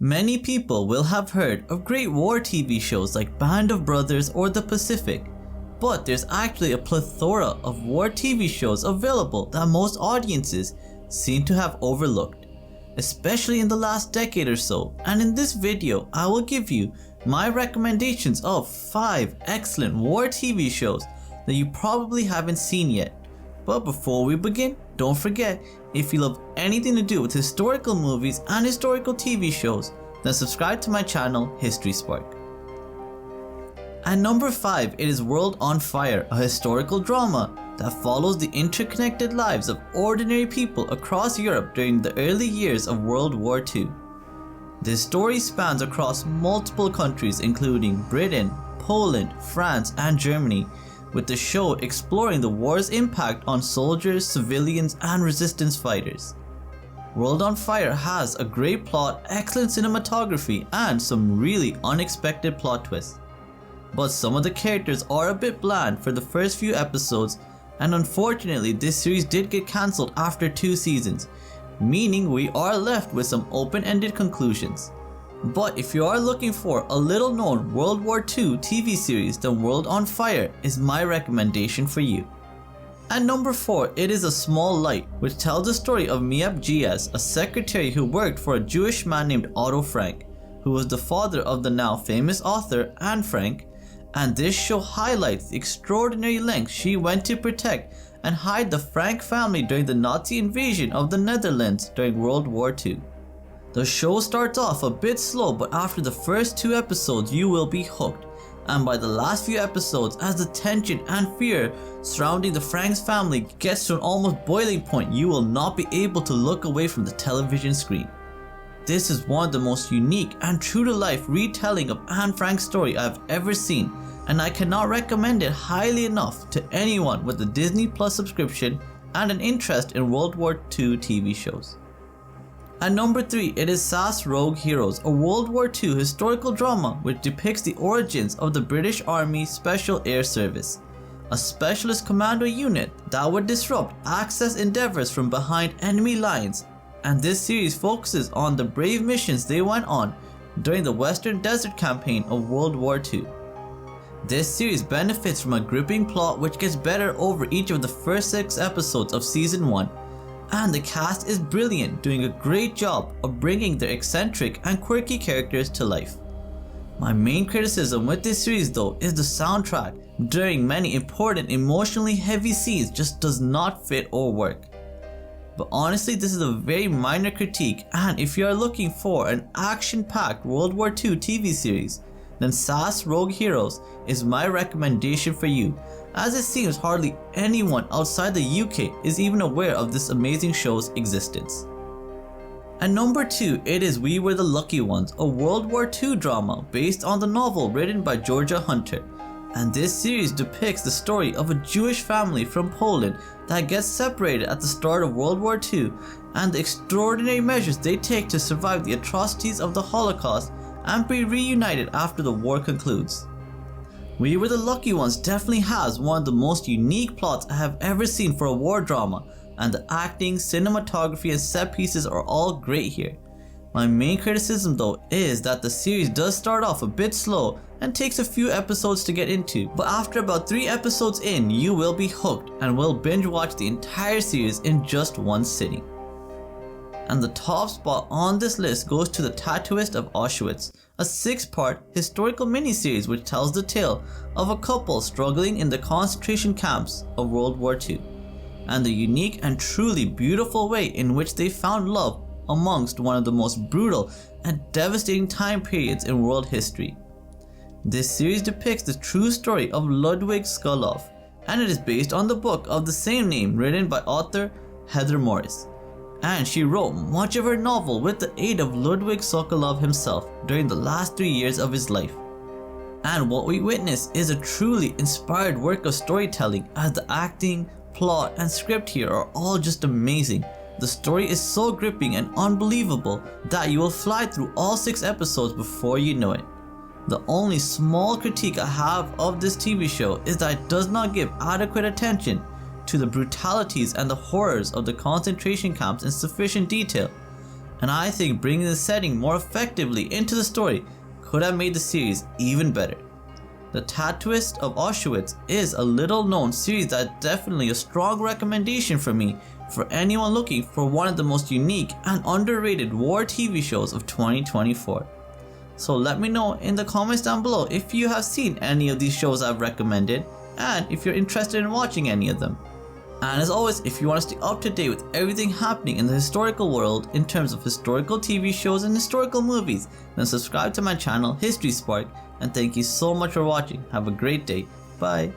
Many people will have heard of great war TV shows like Band of Brothers or The Pacific, but there's actually a plethora of war TV shows available that most audiences seem to have overlooked, especially in the last decade or so. And in this video, I will give you my recommendations of 5 excellent war TV shows that you probably haven't seen yet. But before we begin, don't forget, if you love anything to do with historical movies and historical TV shows, then subscribe to my channel, History Spark. At number 5, it is World on Fire, a historical drama that follows the interconnected lives of ordinary people across Europe during the early years of World War II. This story spans across multiple countries including Britain, Poland, France, and Germany, with the show exploring the war's impact on soldiers, civilians, and resistance fighters. World on Fire has a great plot, excellent cinematography, and some really unexpected plot twists. But some of the characters are a bit bland for the first few episodes, and unfortunately this series did get cancelled after 2 seasons, meaning we are left with some open-ended conclusions. But if you are looking for a little known World War II TV series, then World on Fire is my recommendation for you. At number 4, it is A Small Light, which tells the story of Miep Gies, a secretary who worked for a Jewish man named Otto Frank, who was the father of the now famous author Anne Frank, and this show highlights the extraordinary lengths she went to protect and hide the Frank family during the Nazi invasion of the Netherlands during World War II. The show starts off a bit slow, but after the first 2 episodes you will be hooked, and by the last few episodes, as the tension and fear surrounding the Franks family gets to an almost boiling point, you will not be able to look away from the television screen. This is one of the most unique and true to life retelling of Anne Frank's story I have ever seen, and I cannot recommend it highly enough to anyone with a Disney Plus subscription and an interest in World War II TV shows. At number 3, it is SAS Rogue Heroes, a World War II historical drama which depicts the origins of the British Army Special Air Service, a specialist commando unit that would disrupt Axis endeavors from behind enemy lines, and this series focuses on the brave missions they went on during the Western Desert Campaign of World War II. This series benefits from a gripping plot which gets better over each of the first 6 episodes of Season 1, and the cast is brilliant, doing a great job of bringing their eccentric and quirky characters to life. My main criticism with this series though is the soundtrack during many important emotionally heavy scenes just does not fit or work. But honestly, this is a very minor critique, and if you are looking for an action-packed World War II TV series, then SAS Rogue Heroes is my recommendation for you, as it seems hardly anyone outside the UK is even aware of this amazing show's existence. At number 2, it is We Were the Lucky Ones, a World War II drama based on the novel written by Georgia Hunter, and this series depicts the story of a Jewish family from Poland that gets separated at the start of World War II and the extraordinary measures they take to survive the atrocities of the Holocaust and be reunited after the war concludes. We Were the Lucky Ones definitely has one of the most unique plots I have ever seen for a war drama, and the acting, cinematography, and set pieces are all great here. My main criticism though is that the series does start off a bit slow and takes a few episodes to get into, but after about 3 episodes in, you will be hooked and will binge watch the entire series in just one sitting. And the top spot on this list goes to The Tattooist of Auschwitz, a 6-part historical miniseries which tells the tale of a couple struggling in the concentration camps of World War II, and the unique and truly beautiful way in which they found love amongst one of the most brutal and devastating time periods in world history. This series depicts the true story of Ludwig Skolov, and it is based on the book of the same name written by author Heather Morris. And she wrote much of her novel with the aid of Ludwig Sokolov himself during the last 3 years of his life. And what we witness is a truly inspired work of storytelling, as the acting, plot, and script here are all just amazing. The story is so gripping and unbelievable that you will fly through all 6 episodes before you know it. The only small critique I have of this TV show is that it does not give adequate attention to the brutalities and the horrors of the concentration camps in sufficient detail, and I think bringing the setting more effectively into the story could have made the series even better. The Tattooist of Auschwitz is a little known series that's definitely a strong recommendation for me for anyone looking for one of the most unique and underrated war TV shows of 2024. So let me know in the comments down below if you have seen any of these shows I've recommended and if you're interested in watching any of them. And as always, if you want to stay up to date with everything happening in the historical world in terms of historical TV shows and historical movies, then subscribe to my channel History Spark, and thank you so much for watching. Have a great day. Bye.